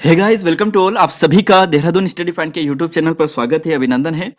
Hey guys, welcome to all. आप सभी का देहरादून स्टडी फाइंड के यूट्यूब चैनल पर स्वागत है, अभिनंदन है।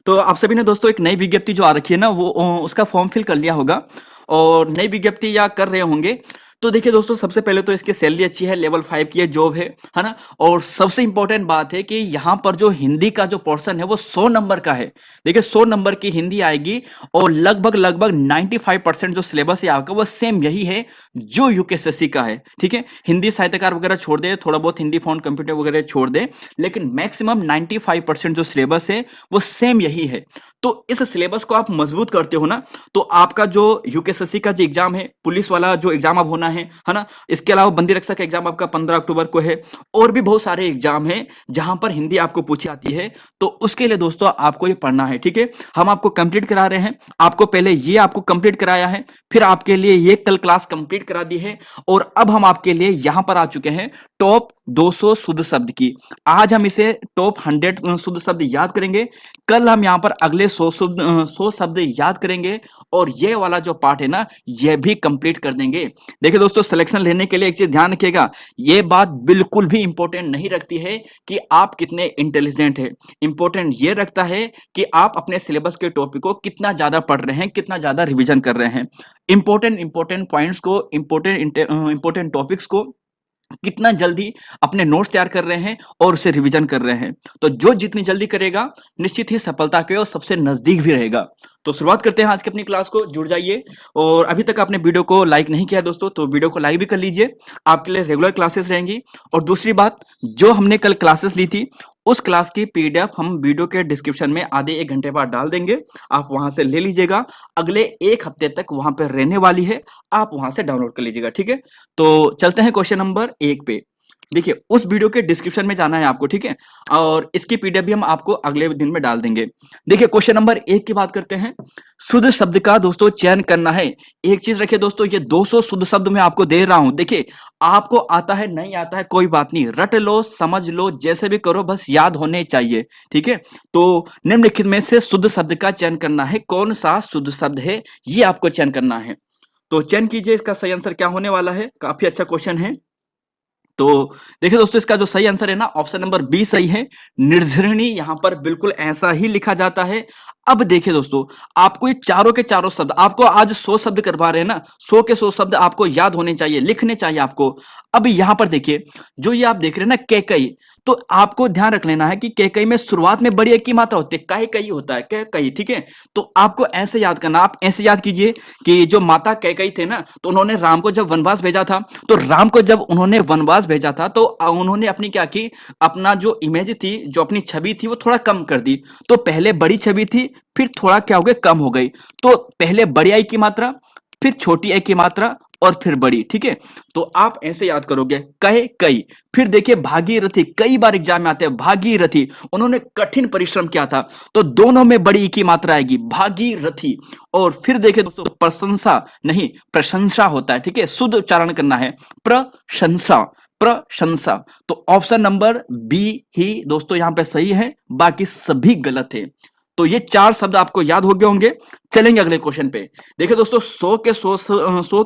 तो आप सभी ने दोस्तों एक नई विज्ञप्ति जो आ रखी है ना, वो उसका फॉर्म फिल कर लिया होगा और नई विज्ञप्ति या कर रहे होंगे। तो देखिए दोस्तों, सबसे पहले तो इसकी सैलरी अच्छी है, लेवल 5 की जॉब है ना। और सबसे इंपॉर्टेंट बात है कि यहाँ पर जो हिंदी का जो पोर्शन है वो 100 नंबर का है। देखिए 100 नंबर की हिंदी आएगी और लगभग लगभग 95% जो सिलेबस है आपका वो सेम यही है जो यूकेएसएससी का है। ठीक है, हिंदी साहित्यकार वगैरह छोड़ दे, थोड़ा बहुत हिंदी फ़ॉन्ट कंप्यूटर वगैरह छोड़ दे, लेकिन मैक्सिमम 95% जो सिलेबस है वो सेम यही है। तो इस सिलेबस को आप मजबूत करते हो ना, तो आपका जो यूकेएसएससी का जो एग्जाम है, पुलिस वाला जो एग्जाम अब होना है ना। इसके अलावा बंदी रक्षा का एग्जाम आपका 15 अक्टूबर को है और भी बहुत सारे एग्जाम हैं जहां पर हिंदी आपको पूछी जाती है। तो उसके लिए दोस्तों आपको ये पढ़ना है। ठीक है, हम आपको कंप्लीट करा रहे हैं। आपको पहले ये आपको कंप्लीट कराया है, फिर आपके लिए ये कल क्लास कंप्लीट करा दी है और अब हम आपके लिए यहां पर आ चुके हैं टॉप 200 शुद्ध शब्द की। आज हम इसे टॉप 100 शुद्ध शब्द याद करेंगे। कल हम यहां पर अगले 100 शब्द याद करेंगे और ये वाला जो पार्ट है ना, ये भी कंप्लीट कर देंगे। देखिए दोस्तों, सिलेक्शन लेने के लिए एक चीज ध्यान रखिएगा, ये बात बिल्कुल भी इंपॉर्टेंट नहीं रखती है कि आप कितने इंटेलिजेंट है। इंपॉर्टेंट ये रखता है कि आप अपने सिलेबस के टॉपिक को कितना ज्यादा पढ़ रहे हैं, कितना ज्यादा रिवीजन कर रहे हैं। इंपॉर्टेंट पॉइंट्स को, इंपॉर्टेंट टॉपिक्स को कितना जल्दी अपने नोट्स तैयार कर रहे हैं और उसे रिवीजन कर रहे हैं। तो जो जितनी जल्दी करेगा निश्चित ही सफलता के और सबसे नजदीक भी रहेगा। तो शुरुआत करते हैं आज की अपनी क्लास को। जुड़ जाइए और अभी तक आपने वीडियो को लाइक नहीं किया दोस्तों, तो वीडियो को लाइक भी कर लीजिए। आपके लिए रेगुलर क्लासेस रहेंगी। और दूसरी बात, जो हमने कल क्लासेस ली थी उस क्लास की पीडीएफ हम वीडियो के डिस्क्रिप्शन में आधे 1 घंटे बाद डाल देंगे। आप वहां से ले लीजिएगा, अगले 1 हफ्ते तक वहां पर रहने वाली है, आप वहां से डाउनलोड कर लीजिएगा। ठीक है, तो चलते हैं क्वेश्चन नंबर 1 पे। देखिए उस वीडियो के डिस्क्रिप्शन में जाना है आपको। ठीक है, और इसकी पीडीएफ भी हम आपको अगले दिन में डाल देंगे। देखिए क्वेश्चन नंबर 1 की बात करते हैं। शुद्ध शब्द का दोस्तों चयन करना है। एक चीज रखिए दोस्तों, ये 200 शुद्ध शब्द मैं आपको दे रहा हूं। देखिए आपको आता है नहीं आता है कोई बात नहीं, रट लो, समझ लो, जैसे भी करो, बस याद होने चाहिए। ठीक है, तो निम्नलिखित में से शुद्ध शब्द का चयन करना है। कौन सा शुद्ध शब्द है ये आपको चयन करना है। तो चयन कीजिए, इसका सही आंसर क्या होने वाला है। काफी अच्छा क्वेश्चन है। तो देखिए दोस्तों, इसका जो सही आंसर है ना, ऑप्शन नंबर बी सही है। निर्झरिणी यहां पर बिल्कुल ऐसा ही लिखा जाता है। अब देखिए दोस्तों, आपको ये चारों के चारों शब्द, आपको आज 100 शब्द करवा रहे हैं ना, 100 के 100 शब्द आपको याद होने चाहिए, लिखने चाहिए आपको। अब यहां पर देखिए, जो ये आप देख रहे हैं ना कैकई, तो आपको ध्यान रख लेना है कि कैकई में शुरुआत में बड़ी एक की मात्रा होती है, कई कई होता है, कैकई। ठीक है, तो आपको ऐसे याद करना। आप ऐसे याद कीजिए कि जो माता कैकई थे ना, तो उन्होंने राम को जब वनवास भेजा था, तो राम को जब उन्होंने वनवास भेजा था तो उन्होंने अपनी क्या की, अपना जो इमेज थी, जो अपनी छवि थी, वो थोड़ा कम कर दी। तो पहले बड़ी छवि थी, फिर थोड़ा क्या हो गया, कम हो गई। तो पहले बड़ी आई की मात्रा, फिर छोटी आई की मात्रा और फिर बड़ी। ठीक है, तो आप ऐसे याद करोगे, कहे कई। फिर देखिए भागीरथी, कई बार एग्जाम में आते हैं भागीरथी, उन्होंने कठिन परिश्रम किया था, तो दोनों में बड़ी ई की मात्रा आएगी, भागीरथी। और फिर देखिए दोस्तों, प्रशंसा नहीं, प्रशंसा होता है। ठीक है, शुद्ध उच्चारण करना है, प्रशंसा, प्रशंसा। तो ऑप्शन नंबर बी ही दोस्तों यहां पे सही है, बाकी सभी गलत है। तो ये 4 शब्द आपको याद हो गए होंगे। चलेंगे अगले क्वेश्चन पे। देखिए दोस्तों, 100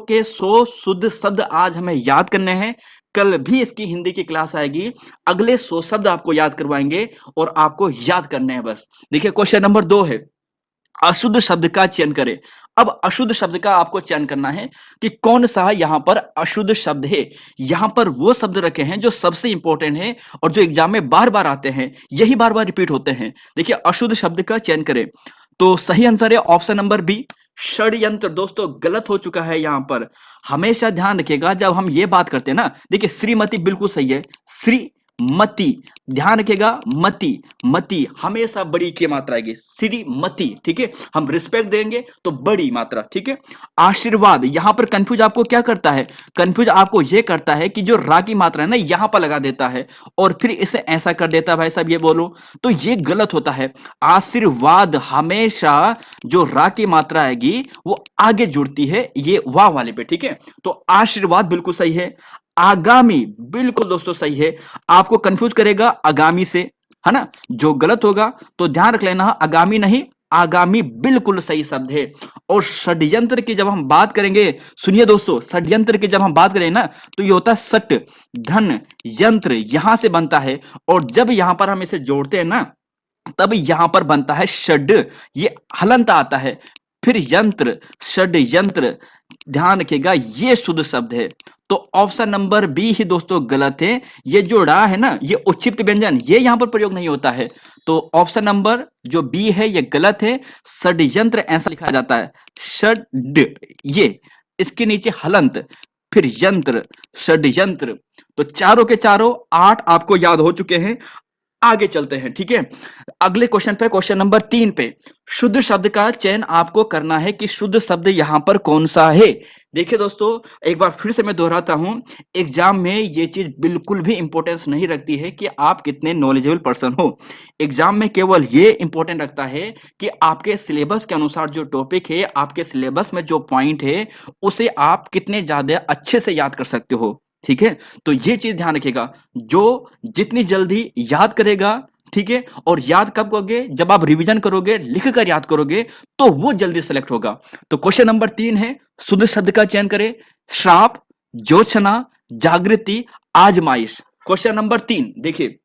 के 100 शुद्ध शब्द आज हमें याद करने हैं। कल भी इसकी हिंदी की क्लास आएगी, अगले 100 शब्द आपको याद करवाएंगे और आपको याद करने हैं बस। देखिए क्वेश्चन नंबर 2 है, अशुद्ध शब्द का चयन करें। अब अशुद्ध शब्द का आपको चयन करना है कि कौन सा यहां पर अशुद्ध शब्द है। यहां पर वो शब्द रखे हैं जो सबसे इंपॉर्टेंट है और जो एग्जाम में बार बार आते हैं, यही बार बार रिपीट होते हैं। देखिए अशुद्ध शब्द का चयन करें, तो सही आंसर है ऑप्शन नंबर बी, षड्यंत्र। दोस्तों गलत हो चुका है यहां पर। हमेशा ध्यान रखिएगा जब हम ये बात करते हैं ना, देखिए श्रीमती बिल्कुल सही है, श्रीमती, ध्यान रखिएगा, मती, मती हमेशा बड़ी की मात्रा आएगी, श्रीमती। ठीक है, हम रिस्पेक्ट देंगे तो बड़ी मात्रा। ठीक है, आशीर्वाद, यहां पर कंफ्यूज आपको क्या करता है, कंफ्यूज आपको यह करता है कि जो रा की मात्रा है ना, यहां पर लगा देता है और फिर इसे ऐसा कर देता है, भाई साहब ये बोलो, तो ये गलत होता है। आशीर्वाद हमेशा जो रा की मात्रा आएगी वो आगे जुड़ती है, ये वाह वाले पे। ठीक है, तो आशीर्वाद बिल्कुल सही है। आगामी बिल्कुल दोस्तों सही है। आपको कंफ्यूज करेगा आगामी से, है ना, जो गलत होगा तो ध्यान रख लेना, आगामी नहीं आगामी बिल्कुल सही शब्द है। और षड्यंत्र की जब हम बात करेंगे, सुनिए दोस्तों, षड्यंत्र की जब हम बात करें ना, तो ये होता है सट, धन, यंत्र, यहां से बनता है। और जब यहां पर हम इसे जोड़ते हैं ना, तब यहां पर बनता है षड, ये हलंत आता है। फिर यंत्र, षड्यंत्र, ध्यान रखिएगा ये शुद्ध शब्द है। तो ऑप्शन नंबर बी ही दोस्तों गलत है। ये जो ड़ा है ना, ये उच्चिप्त व्यंजन, ये यहां पर प्रयोग नहीं होता है। तो ऑप्शन नंबर जो बी है ये गलत है। षड्यंत्र ऐसा लिखा जाता है, षड, ये इसके नीचे हलंत, फिर यंत्र, षड्यंत्र। तो चारों के चारों 8 आपको याद हो चुके हैं। आगे चलते हैं, ठीक है। अगले क्वेश्चन पे, क्वेश्चन नंबर 3 पे, शुद्ध शब्द का चयन आपको करना है कि शुद्ध शब्द यहां पर कौन सा है। देखिए दोस्तों, एक बार फिर से मैं दोहराता हूं, एग्जाम में ये चीज बिल्कुल भी इंपॉर्टेंस नहीं रखती है कि आप कितने नॉलेजेबल पर्सन हो। एग्जाम में केवल ये इंपॉर्टेंट रखता है कि आपके सिलेबस के अनुसार जो टॉपिक है, आपके सिलेबस में जो पॉइंट है, उसे आप कितने ज्यादा अच्छे से याद कर सकते हो, ठीक है। तो ये चीज ध्यान रखिएगा, जो जितनी जल्दी याद करेगा, ठीक है, और याद कब करोगे, जब आप रिवीजन करोगे, लिख कर याद करोगे, तो वो जल्दी सेलेक्ट होगा। तो क्वेश्चन नंबर 3 है, शुद्ध शब्द का चयन करें। श्राप, ज्योत्सना, जागृति, आजमाइश। क्वेश्चन नंबर 3 देखिए,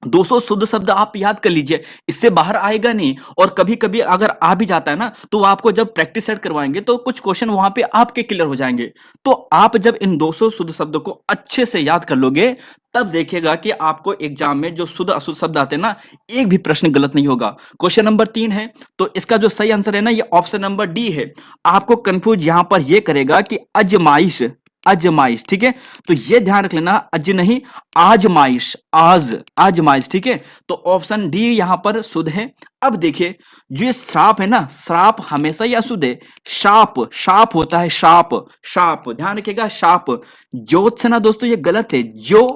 200 शुद्ध शब्द आप याद कर लीजिए, इससे बाहर आएगा नहीं। और कभी कभी अगर आ भी जाता है ना, तो आपको जब प्रैक्टिस सेट करवाएंगे तो कुछ क्वेश्चन वहां पे आपके क्लियर हो जाएंगे। तो आप जब इन 200 शुद्ध शब्दों को अच्छे से याद कर लोगे, तब देखिएगा कि आपको एग्जाम में जो शुद्ध अशुद्ध शब्द आते हैं ना, एक भी प्रश्न गलत नहीं होगा। क्वेश्चन नंबर 3 है, तो इसका जो सही आंसर है ना, ये ऑप्शन नंबर डी है। आपको कंफ्यूज यहां पर ये करेगा कि अजमाइश, अजमाइश, ठीक है। तो ये ध्यान रख लेना, अज नहीं, आजमाइश, आजमाइश, ठीक है। तो ऑप्शन डी यहां पर शुद्ध है। अब देखिए, जो ये श्राप है ना, श्राप हमेशा ही अशुद्ध है। शाप, शाप होता है, शाप, शाप, ध्यान रखिएगा, शाप। ज्योत्सना दोस्तों ये गलत है, जो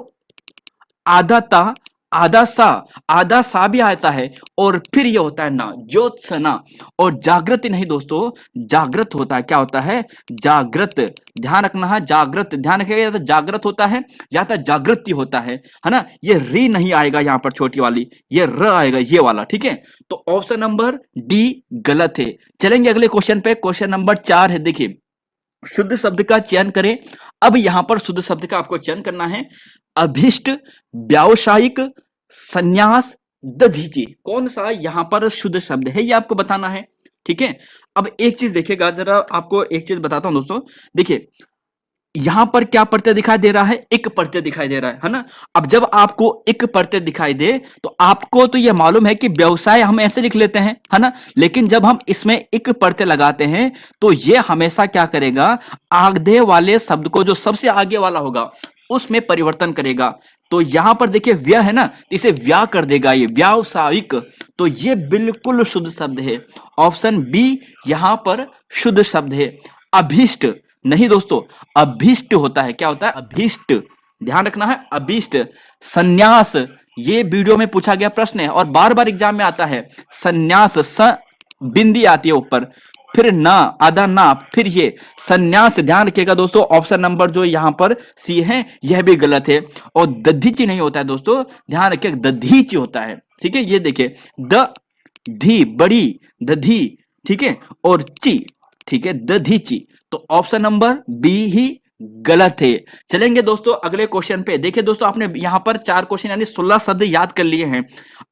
आधा ता, आधा सा भी आता है, और फिर ये होता है ना, ज्योत्सना। और जागृति नहीं दोस्तों, जागृत होता है, क्या होता है, जागृत, ध्यान रखना है, जागृत, ध्यान रखिएगा, या तो जागृत होता है या तो जागृति होता है ना। ये री नहीं आएगा यहां पर छोटी वाली, ये र आएगा, ये वाला, ठीक है। तो ऑप्शन नंबर डी गलत है। चलेंगे अगले क्वेश्चन पे, क्वेश्चन नंबर 4 है, देखिए, शुद्ध शब्द का चयन करें। अब यहां पर शुद्ध शब्द का आपको चयन करना है, अभिष्ट, व्यावसायिक, संन्यास, दधीचि। कौन सा यहां पर शुद्ध शब्द है, ये आपको बताना है, ठीक है। अब एक चीज देखिएगा, जरा आपको एक चीज बताता हूं दोस्तों, देखिए यहां पर क्या प्रत्यय दिखाई दे रहा है, एक प्रत्यय दिखाई दे रहा है ना। अब जब आपको एक प्रत्यय दिखाई दे, तो आपको तो यह मालूम है कि व्यवसाय हम ऐसे लिख लेते हैं, है ना। लेकिन जब हम इसमें एक प्रत्यय लगाते हैं, तो यह हमेशा क्या करेगा, आगे वाले शब्द को, जो सबसे आगे वाला होगा, उसमें परिवर्तन करेगा। तो यहां पर देखिए व्य है ना, इसे व्या कर देगा, ये व्यावसायिक। तो ये बिल्कुल शुद्ध शब्द है, ऑप्शन बी यहां पर शुद्ध शब्द है। अभिष्ट नहीं दोस्तों, अभीष्ट होता है, क्या होता है, अभीष्ट, ध्यान रखना है, अभीष्ट। संन्यास, ये वीडियो में पूछा गया प्रश्न है और बार बार एग्जाम में आता है। संन्यास, स बिंदी आती है ऊपर, फिर ना, आधा ना, फिर ये संन्यास, ध्यान रखिएगा दोस्तों, ऑप्शन नंबर जो यहां पर सी है यह भी गलत है। और दधीची नहीं होता है दोस्तों, ध्यान रखिए, दधीची होता है, ठीक है। ये देखिए, द धी बड़ी, दधी, ठीक है, और ची, ठीक है, दधीची। तो ऑप्शन नंबर बी ही गलत है। चलेंगे दोस्तों अगले क्वेश्चन पे। देखिए दोस्तों, आपने यहां पर 4 क्वेश्चन यानी 16 शब्द याद कर लिए हैं।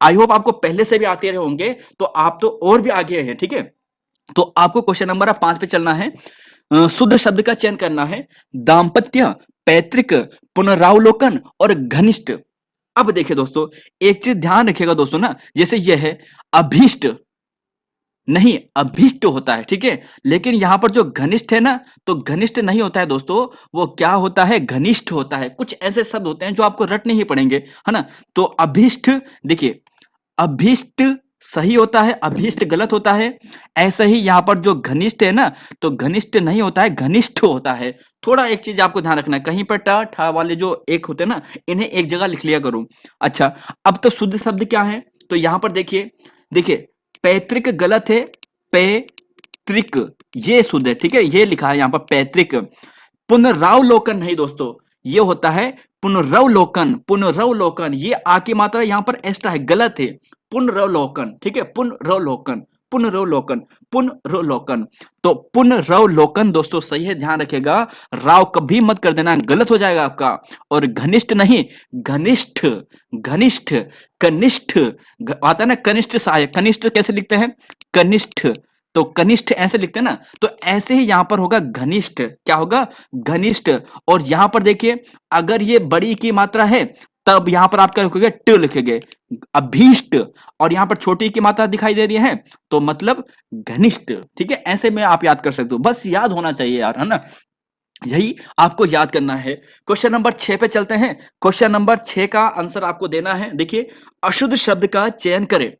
आई होप आपको पहले से भी आते रहे होंगे, तो आप तो और भी आगे हैं, ठीक है। तो आपको क्वेश्चन नंबर 5 पे चलना है। शुद्ध शब्द का चयन करना है, दाम्पत्य, पैतृक, पुनरावलोकन और घनिष्ठ। अब देखिए दोस्तों, एक चीज ध्यान रखिएगा दोस्तों ना, जैसे यह है अभीष्ट नहीं, अभिष्ट होता है, ठीक है। लेकिन यहां पर जो घनिष्ठ है ना, तो घनिष्ठ नहीं होता है दोस्तों, वो क्या होता है, घनिष्ठ होता है। कुछ ऐसे शब्द होते हैं जो आपको रटने ही पड़ेंगे, है ना। तो अभिष्ट, देखिए अभिष्ट सही होता है, अभिष्ट गलत होता है। ऐसा ही यहां पर जो घनिष्ठ है ना, तो घनिष्ठ नहीं होता है, घनिष्ठ होता है। थोड़ा एक चीज आपको ध्यान रखना है, कहीं पर टा ठा वाले जो एक होते हैं ना, इन्हें एक जगह लिख लिया करो। अच्छा, अब तो शुद्ध शब्द क्या है, तो यहां पर देखिए, देखिए पैतृक गलत है, पैतृक ये शुद्ध है, ठीक है, ये लिखा है यहां पर पैतृक। पुनरावलोकन नहीं दोस्तों, ये होता है पुनरावलोकन, पुनरावलोकन, ये आ की मात्रा यहां पर एक्स्ट्रा है, गलत है, पुनरावलोकन, ठीक है, पुनरावलोकन, पुनरोलोकन, पुनरोलोकन। तो पुनरोलोकन दोस्तों सही है, ध्यान रखिएगा, राव कभी मत कर देना, गलत हो जाएगा आपका। और घनिष्ठ नहीं, घनिष्ठ, घनिष्ठ, कनिष्ठ, आता है ना कनिष्ठ सहायक, कनिष्ठ कैसे लिखते हैं, कनिष्ठ, तो कनिष्ठ ऐसे लिखते हैं ना, तो ऐसे ही यहां पर होगा घनिष्ठ, क्या होगा, घनिष्ठ। और यहां पर देखिए, अगर ये बड़ी की मात्रा है तब यहां पर आप क्या लिखोगे, ट लिखेंगे, अभीष्ट। और यहां पर छोटी की मात्रा दिखाई दे रही है तो मतलब घनिष्ठ, ठीक है, ऐसे में आप याद कर सकते हो, बस याद होना चाहिए यार, है ना, यही आपको याद करना है। क्वेश्चन नंबर 6 पे चलते हैं। क्वेश्चन नंबर 6 का आंसर आपको देना है, देखिए, अशुद्ध शब्द का चयन करें,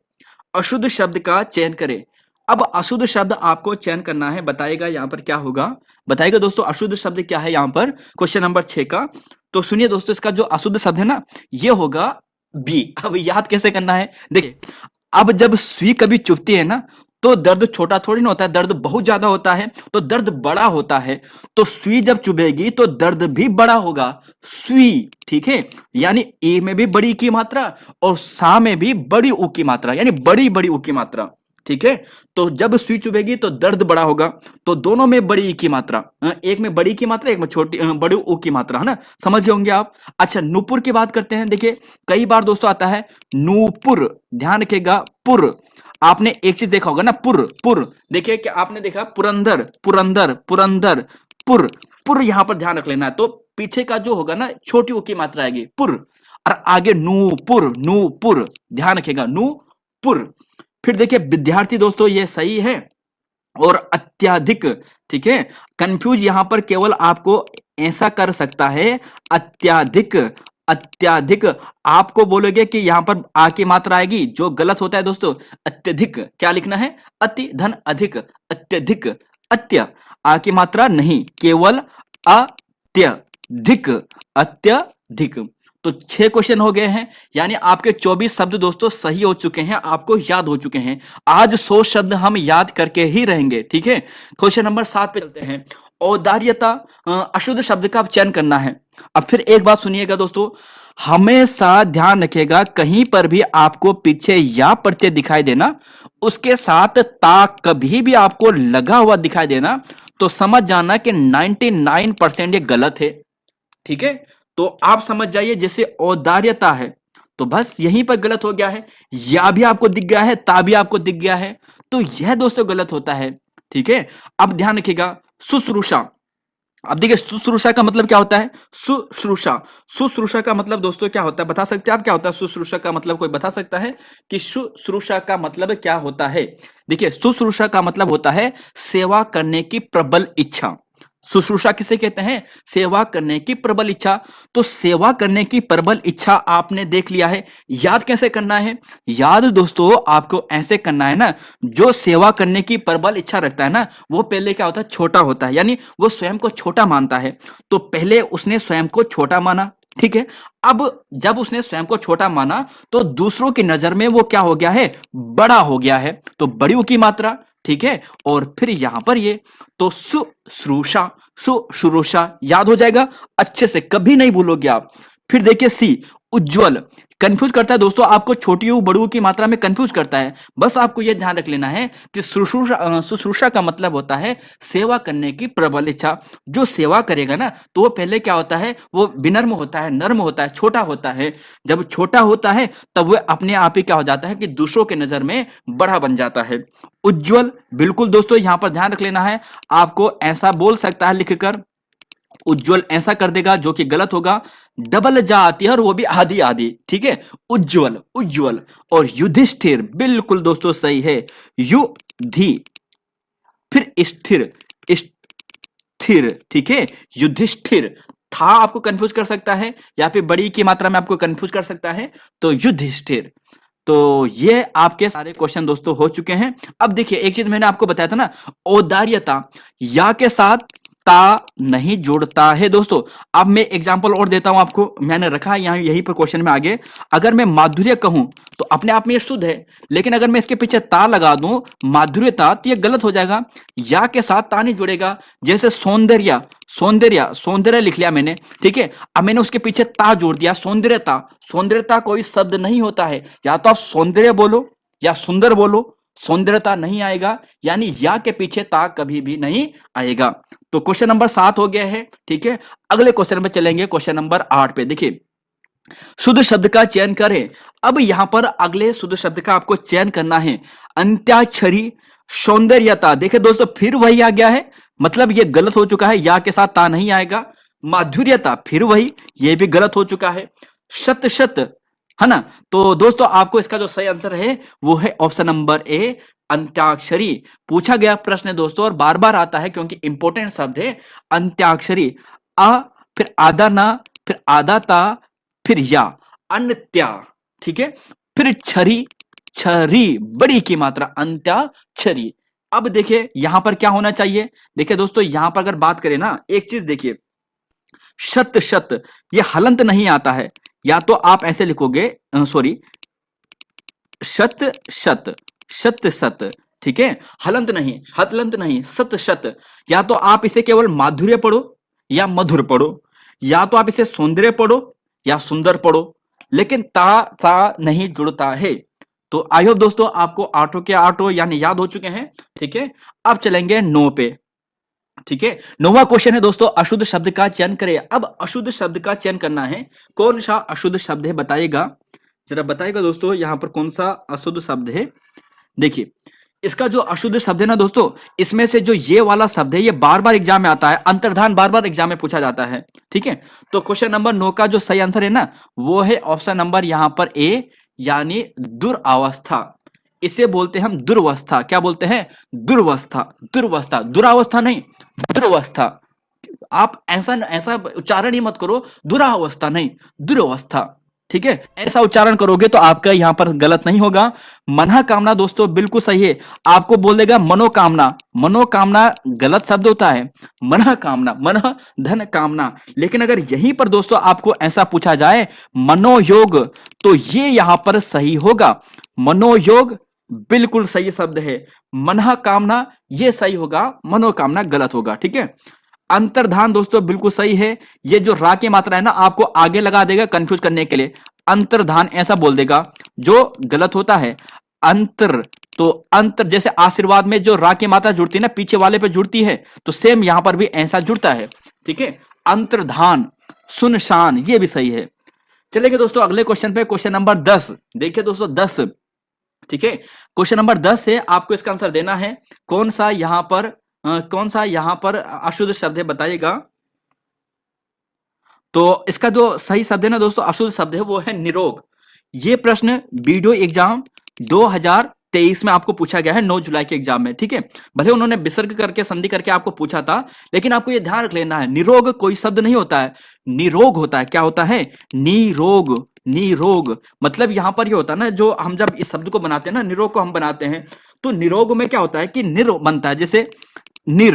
अशुद्ध शब्द का चयन करें। अब अशुद्ध शब्द आपको चयन करना है, बताइएगा यहां पर क्या होगा, बताइएगा दोस्तों अशुद्ध शब्द क्या है यहां पर क्वेश्चन नंबर 6 का। तो सुनिए दोस्तों, इसका जो अशुद्ध शब्द है ना, ये होगा बी। अब याद कैसे करना है, देखिए, अब जब सुई कभी चुभती है ना, तो दर्द छोटा थोड़ी ना होता है, दर्द बहुत ज्यादा होता है, तो दर्द बड़ा होता है। तो सुई जब चुभेगी तो दर्द भी बड़ा होगा, सुई, ठीक है, यानी ए में भी बड़ी की मात्रा और सा में भी बड़ी ऊ की मात्रा, यानी बड़ी बड़ी ऊ की मात्रा, ठीक है। तो जब सुई चुभेगी तो दर्द बड़ा होगा, तो दोनों में बड़ी ई की मात्रा, एक में बड़ी की मात्रा, एक में छोटी बड़ी ऊ की मात्रा, है ना, समझ गए होंगे आप। अच्छा, नूपुर की बात करते हैं, देखिए, कई बार दोस्तों आता है नूपुर, ध्यान रखिएगा, पुर, आपने एक चीज देखा होगा ना, पुर, पुर, देखिए कि आपने देखा पुरंदर, पुरंदर, पुरंदर, पुर, पुर, यहां पर ध्यान रख लेना है। तो पीछे का जो होगा ना, छोटी ऊ की मात्रा आएगी, पुर, और आगे नूपुर, नूपुर, ध्यान रखिएगा, नूपुर। फिर देखिए विद्यार्थी दोस्तों, ये सही है, और अत्यधिक, ठीक है, कंफ्यूज यहां पर केवल आपको ऐसा कर सकता है, अत्यधिक, अत्यधिक, आपको बोलोगे कि यहां पर आ की मात्रा आएगी, जो गलत होता है दोस्तों, अत्यधिक, क्या लिखना है, अति धन अधिक, अत्यधिक, अत्य, आ की मात्रा नहीं, केवल अत्यधिक, अत्यधिक। तो 6 क्वेश्चन हो गए हैं, यानी आपके 24 शब्द दोस्तों सही हो चुके हैं, आपको याद हो चुके हैं। आज 100 शब्द हम याद करके ही रहेंगे, ठीक है। क्वेश्चन नंबर 7 पे चलते हैं। औदार्यता, अशुद्ध शब्द का चयन करना है। अब फिर एक बात सुनिएगा दोस्तों, हमेशा ध्यान रखिएगा, कहीं पर भी आपको पीछे या प्रत्यय दिखाई देना, उसके साथ ता कभी भी आपको लगा हुआ दिखाई देना, तो समझ जाना कि 99% ये गलत है, ठीक है। तो आप समझ जाइए, जैसे औदार्यता है तो बस यहीं पर गलत हो गया है, या भी आपको दिख गया है, ता भी आपको दिख गया है, तो यह दोस्तों गलत होता है, ठीक है। अब ध्यान रखिएगा, शुश्रूषा, अब देखिए शुश्रूषा का मतलब क्या होता है, शुश्रूषा, शुश्रूषा का मतलब दोस्तों क्या होता है, बता सकते हैं आप क्या होता है शुश्रूषा का मतलब, कोई बता सकता है कि शुश्रूषा का मतलब क्या होता है। देखिए शुश्रूषा का मतलब होता है सेवा करने की प्रबल इच्छा। शुश्रूषा किसे कहते हैं, सेवा करने की प्रबल इच्छा। तो सेवा करने की प्रबल इच्छा आपने देख लिया है, याद कैसे करना है, याद दोस्तों आपको ऐसे करना है ना, जो सेवा करने की प्रबल इच्छा रखता है ना, वो पहले क्या होता है, छोटा होता है, यानी वो स्वयं को छोटा मानता है। तो पहले उसने स्वयं को छोटा माना, ठीक है। अब जब उसने स्वयं को छोटा माना तो दूसरों की नजर में वो क्या हो गया है, बड़ा हो गया है, तो बड़ी की मात्रा, ठीक है। और फिर यहां पर ये, तो शुश्रूषा, शुश्रूषा याद हो जाएगा अच्छे से, कभी नहीं भूलोगे आप। फिर देखिए सी, उज्जवल, कंफ्यूज करता है दोस्तों आपको, छोटी ऊ बड़ू की मात्रा में कंफ्यूज करता है। बस आपको यह ध्यान रख लेना है कि शुश्रूषा का मतलब होता है सेवा करने की प्रबल इच्छा। जो सेवा करेगा ना, तो वो पहले क्या होता है, वो विनम्र होता है, नर्म होता है, छोटा होता है। जब छोटा होता है तब वह अपने आप ही क्या हो जाता है कि दूसरों के नजर में बड़ा बन जाता है। उज्जवल, बिल्कुल दोस्तों यहां पर ध्यान रख लेना है, आपको ऐसा बोल सकता है लिखकर, उज्जवल ऐसा कर देगा जो कि गलत होगा, डबल जा आती है और वो भी आधी आधी, ठीक है, उज्जवल, उज्जवल। और युधिष्ठिर, बिल्कुल दोस्तों सही है, युधि, फिर स्थिर, स्थिर, ठीक है, युधिष्ठिर, था आपको कंफ्यूज कर सकता है, या फिर बड़ी की मात्रा में आपको कंफ्यूज कर सकता है, तो युधिष्ठिर। तो ये आपके सारे क्वेश्चन दोस्तों हो चुके हैं। अब देखिए एक चीज मैंने आपको बताया था ना, औदार्यता, या के साथ ता नहीं जोड़ता है दोस्तों। अब मैं एग्जांपल और देता हूं आपको, मैंने रखा है यहां यहीं पर क्वेश्चन में आगे। अगर मैं माधुर्य कहूं तो अपने आप में ये शुद्ध है, लेकिन अगर मैं इसके पीछे ता लगा दूं माधुर्यता, तो ये गलत हो जाएगा, या के साथ ता नहीं जुड़ेगा। जैसे सौंदर्य, सौंदर्य, सौंदर्य लिख लिया मैंने, ठीक है, अब मैंने उसके पीछे ता जोड़ दिया, सौंदर्यता, सौंदर्यता कोई शब्द नहीं होता है, या तो आप सौंदर्य बोलो या सुंदर बोलो, सौंदर्यता नहीं आएगा, यानी या के पीछे ता कभी भी नहीं आएगा। तो क्वेश्चन नंबर 7 हो गया है। ठीक है, अगले क्वेश्चन पे चलेंगे, क्वेश्चन नंबर 8 पे। देखिए, शुद्ध शब्द का चयन करें। अब यहां पर अगले शुद्ध शब्द का आपको चयन करना है। अंत्याक्षरी सौंदर्यता, देखिए दोस्तों फिर वही आ गया है, मतलब ये गलत हो चुका है, या के साथ ता नहीं आएगा। माधुर्यता फिर वही, ये भी गलत हो चुका है। शत शत, है ना। तो दोस्तों आपको इसका जो सही आंसर है वो है ऑप्शन नंबर ए, अंत्याक्षरी। पूछा गया प्रश्न है दोस्तों, और बार बार आता है क्योंकि इंपॉर्टेंट शब्द है अंत्याक्षरी। अ, फिर आधा ना, फिर आधा ता, फिर या, अन्त्या। ठीक है, फिर छरी, छरी बड़ी की मात्रा, अंत्याक्षरी। अब देखिए यहां पर क्या होना चाहिए। देखिए दोस्तों यहां पर अगर बात करें ना, एक चीज देखिए, शत शत ये हलंत नहीं आता है, या तो आप ऐसे लिखोगे, सॉरी, शत शत, शत शत। ठीक है, हलंत नहीं, हतलंत नहीं, सत शत। या तो आप इसे केवल माधुर्य पढ़ो या मधुर पढ़ो, या तो आप इसे सौंदर्य पढ़ो या सुंदर पढ़ो, लेकिन ता नहीं जुड़ता है। तो आई होप दोस्तों आपको आठों के आठों यानी याद हो चुके हैं। ठीक है, अब चलेंगे 9 पे। ठीक है, 9वां क्वेश्चन है दोस्तों, अशुद्ध शब्द का चयन करें। अब अशुद्ध शब्द का चयन करना है, कौन सा अशुद्ध शब्द है बताइएगा, जरा बताइएगा दोस्तों यहां पर कौन सा अशुद्ध शब्द है। देखिए, इसका जो अशुद्ध शब्द है ना दोस्तों, इसमें से जो ये वाला शब्द है ये बार बार एग्जाम में आता है, अंतर्धान बार बार एग्जाम में पूछा जाता है। ठीक है, तो क्वेश्चन नंबर 9 का जो सही आंसर है ना, वो है ऑप्शन नंबर यहां पर ए, यानी दुरावस्था। इसे बोलते हैं हम दुर्वस्था। क्या बोलते हैं? दुर्वस्था, दुर्वस्था, दुरावस्था नहीं, दुर्वस्था। आप ऐसा ऐसा उच्चारण ही मत करो, दुरावस्था नहीं, दुरावस्था। ठीक है, ऐसा उच्चारण करोगे तो आपका यहां पर गलत नहीं होगा। मना कामना दोस्तों बिल्कुल सही है, आपको बोल देगा मनोकामना। मनोकामना गलत शब्द होता है, मना कामना, मन धन कामना। लेकिन अगर यहीं पर दोस्तों आपको ऐसा पूछा जाए मनोयोग, तो ये यहां पर सही होगा। मनोयोग बिल्कुल सही शब्द है, मना कामना ये सही होगा, मनोकामना गलत होगा। ठीक है, अंतर्धान दोस्तों बिल्कुल सही है, ये जो रा की मात्रा है ना आपको आगे लगा देगा कंफ्यूज करने के लिए, अंतर्धान ऐसा बोल देगा, जो गलत होता है। अंतर, तो अंतर जैसे आशीर्वाद में जो रा की मात्रा जुड़ती है ना पीछे वाले पे जुड़ती है, तो सेम यहां पर भी ऐसा जुड़ता है। ठीक है, अंतर्धान, सुनशान ये भी सही है। चलेंगे दोस्तों अगले क्वेश्चन पे, क्वेश्चन नंबर 10। देखिए दोस्तों 10, ठीक है, क्वेश्चन नंबर 10 है, आपको इसका आंसर देना है। कौन सा यहां पर अशुद्ध शब्द है बताइएगा। तो इसका जो सही शब्द है ना दोस्तों, अशुद्ध शब्द है वो है निरोग। ये प्रश्न वीडियो एग्जाम 2023 में आपको पूछा गया है, 9 जुलाई के एग्जाम में। ठीक है, भले उन्होंने विसर्ग करके संधि करके आपको पूछा था, लेकिन आपको ये ध्यान रख लेना है, निरोग कोई शब्द नहीं होता है, निरोग होता है। क्या होता है? निरोग, निरोग। मतलब यहां पर ये होता है ना, जो हम जब इस शब्द को बनाते हैं ना, निरोग को हम बनाते हैं, तो निरोग में क्या होता है कि निर बनता है, जैसे निर,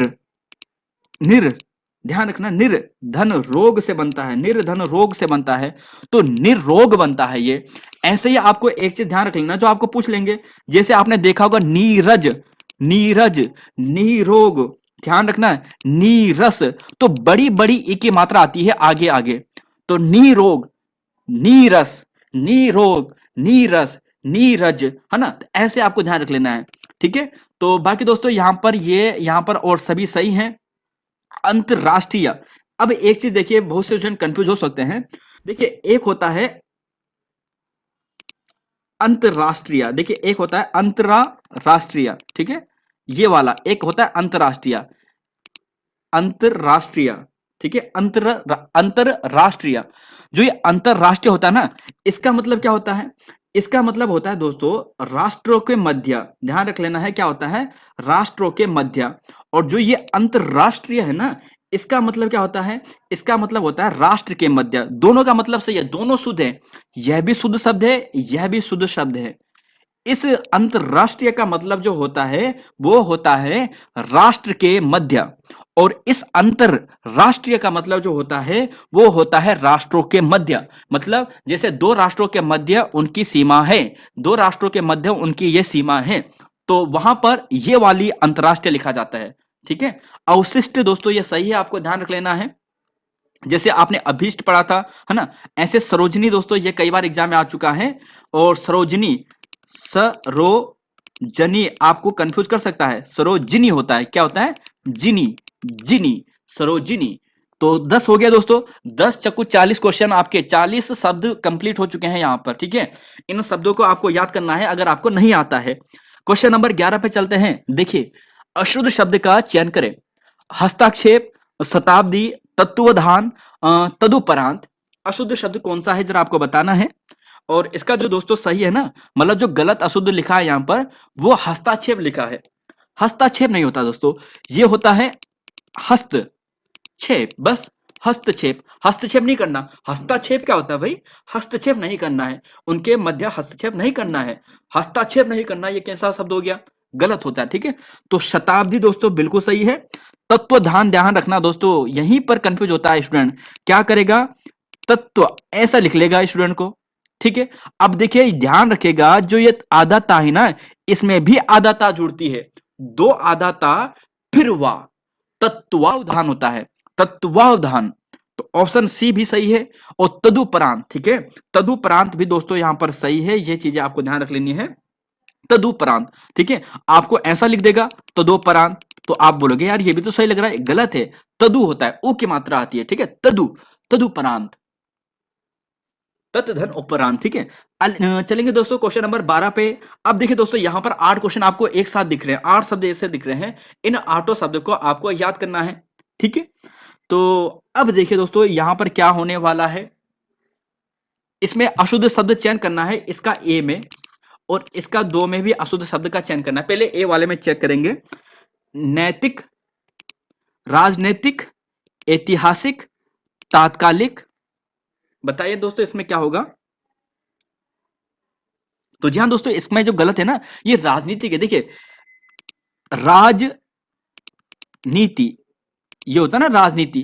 निर, ध्यान रखना, निर्धन रोग से बनता है, निर्धन रोग से बनता है, तो निरोग बनता है ये। ऐसे ही आपको एक चीज ध्यान रख लेना, जो आपको पूछ लेंगे, जैसे आपने देखा होगा नीरज, नीरज, निरोग, ध्यान रखना है, नीरस, तो बड़ी बड़ी ई की मात्रा आती है आगे आगे, तो निरोग, नीरस, निरोग, नीरस, नीरज, है ना, तो ऐसे आपको ध्यान रख लेना है। ठीक है, तो बाकी दोस्तों यहां पर और सभी सही हैं। अंतरराष्ट्रीय, अब एक चीज देखिए, बहुत से स्टूडेंट कंफ्यूज हो सकते हैं। देखिए एक होता है अंतरराष्ट्रीय, देखिए एक होता है अंतरराष्ट्रीय, ठीक है, ये वाला एक होता है अंतरराष्ट्रीय, अंतरराष्ट्रीय। ठीक है, अंतरराष्ट्रीय, जो ये अंतरराष्ट्रीय होता है ना, इसका मतलब क्या होता है? इसका मतलब होता है दोस्तों राष्ट्रों के मध्य, ध्यान रख लेना है, क्या होता है? राष्ट्रों के मध्य। और जो ये अंतरराष्ट्रीय है ना, इसका मतलब क्या होता है? इसका मतलब होता है राष्ट्र के मध्य। दोनों का मतलब सही है, दोनों शुद्ध है, यह भी शुद्ध शब्द है, यह भी शुद्ध शब्द है। इस अंतरराष्ट्रीय का मतलब जो होता है वो होता है राष्ट्र के मध्य, और इस अंतरराष्ट्रीय का मतलब जो होता है वो होता है राष्ट्रों के मध्य। मतलब जैसे दो राष्ट्रों के मध्य उनकी सीमा है, दो राष्ट्रों के मध्य उनकी ये सीमा है, तो वहां पर ये वाली अंतरराष्ट्रीय लिखा जाता है। ठीक है, अवशिष्ट दोस्तों ये सही है, आपको ध्यान रख लेना है, जैसे आपने अभीष्ट पढ़ा था, है ना, ऐसे सरोजनी दोस्तों ये कई बार एग्जाम में आ चुका है, और सरोजनी, सरोजनी, जनी आपको कंफ्यूज कर सकता है, सरोजिनी होता है। क्या होता है? जिनी, जिनी, सरोजिनी। तो 10 हो गया दोस्तों। 10 चक्कू 40 क्वेश्चन, आपके 40 शब्द कंप्लीट हो चुके हैं यहां पर। ठीक है, इन शब्दों को आपको याद करना है अगर आपको नहीं आता है। क्वेश्चन नंबर 11 पे चलते हैं। देखिए, अशुद्ध शब्द का चयन करें। हस्ताक्षेप, शताब्दी, तत्वधान, तदुपरांत। अशुद्ध शब्द कौन सा है जरा आपको बताना है। और इसका जो दोस्तों सही है ना, मतलब जो गलत अशुद्ध लिखा है यहां पर, वो हस्ताक्षेप लिखा है। हस्ताक्षेप नहीं होता दोस्तों, ये होता है हस्तक्षेप। बस हस्तक्षेप, हस्तक्षेप नहीं करना। हस्ताक्षेप क्या होता है भाई? हस्तक्षेप नहीं करना है, उनके मध्य हस्तक्षेप नहीं करना है। हस्ताक्षेप नहीं करना, ये कैसा शब्द हो गया? गलत होता है। ठीक है, तो शताब्दी दोस्तों बिल्कुल सही है। तत्व ध्यान रखना दोस्तों, यहीं पर कंफ्यूज होता है स्टूडेंट। क्या करेगा? तत्व ऐसा लिख लेगा स्टूडेंट को। ठीक है, अब देखिए ध्यान रखेगा, जो ये आदाता है ना, इसमें भी आदाता जुड़ती है। दो आदाता फिर वाह, तत्वावधान होता है, तत्वावधान। तो ऑप्शन सी भी सही है। और तदुपरांत, ठीक है, तदुपरांत भी दोस्तों यहां पर सही है। ये चीजें आपको ध्यान रख लेनी है। तदुपरांत, ठीक है, आपको ऐसा लिख देगा तदुपरांत, तो आप बोलोगे यार ये भी तो सही लग रहा है, गलत है। तदु होता है, ऊ की मात्रा आती है। ठीक है, तदु, तदुपरांत, तत्धन उपरांत। ठीक है, चलेंगे दोस्तों क्वेश्चन नंबर 12 पे। अब देखिए दोस्तों, यहां पर 8 क्वेश्चन आपको एक साथ दिख रहे हैं, 8 शब्द ऐसे दिख रहे हैं। इन 8 शब्द को आपको याद करना है। ठीक है, तो अब देखिए दोस्तों, यहां पर क्या होने वाला है। इसमें अशुद्ध शब्द चयन करना है, इसका ए में और इसका 2 में भी अशुद्ध शब्द का चयन करना है। पहले ए वाले में चेक करेंगे। नैतिक, राजनैतिक, ऐतिहासिक, तात्कालिक। बताइए दोस्तों इसमें क्या होगा? तो जी हाँ दोस्तों, इसमें जो गलत है ना, ये राजनीति के। देखिए, राजनीति ये होता है ना, राजनीति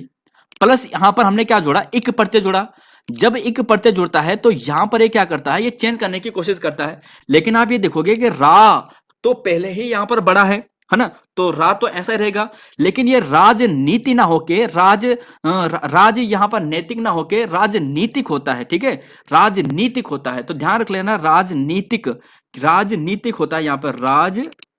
प्लस यहां पर हमने क्या जोड़ा? इक प्रत्यय जोड़ा। जब इक प्रत्यय जुड़ता है तो यहां पर ये क्या करता है? ये चेंज करने की कोशिश करता है। लेकिन आप ये देखोगे कि रा तो पहले ही यहां पर बड़ा है ना, तो रा तो ऐसा ही रहेगा। लेकिन ये राजनीति ना होके राज यहां पर नैतिक ना होके राजनीतिक होता है। ठीक है, राजनीतिक होता है, तो ध्यान रख लेना, राजनीतिक, राजनीतिक होता है यहां पर, राजनीतिक,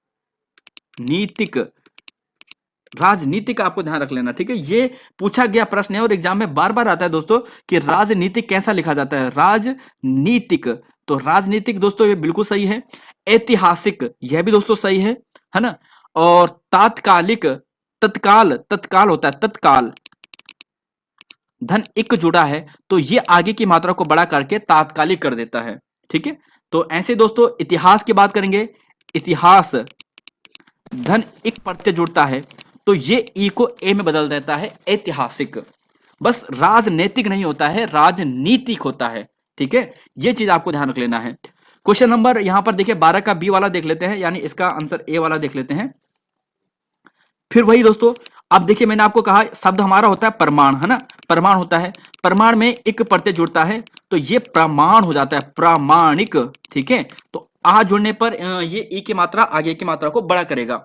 राजनीतिक आपको ध्यान रख लेना। ठीक है, ये पूछा गया प्रश्न है और एग्जाम में बार बार आता है दोस्तों कि राजनीतिक कैसा लिखा जाता है? राजनीतिक। तो राजनीतिक दोस्तों ये बिल्कुल सही है। ऐतिहासिक, यह भी दोस्तों सही है ना। और तात्कालिक, तत्काल, तत्काल होता है, तत्काल, धन इक जुड़ा है तो ये आगे की मात्रा को बड़ा करके तात्कालिक कर देता है। ठीक है, तो ऐसे दोस्तों इतिहास की बात करेंगे। इतिहास, धन एक प्रत्यय जुड़ता है तो ये ई को ए में बदल देता है, ऐतिहासिक। बस राजनीतिक नहीं होता है, राजनीतिक होता है। ठीक है, ये चीज आपको ध्यान रख लेना है। क्वेश्चन नंबर यहां पर देखिए 12 का बी वाला देख लेते हैं, यानी इसका आंसर ए वाला देख लेते हैं। फिर वही दोस्तों, अब देखिए मैंने आपको कहा शब्द हमारा होता है प्रमाण, है ना, प्रमाण होता है। प्रमाण में एक प्रत्यय जुड़ता है तो ये प्रमाण हो जाता है, प्रामाणिक। ठीक है, तो आ जुड़ने पर ये ई की मात्रा आगे की मात्रा को बड़ा करेगा,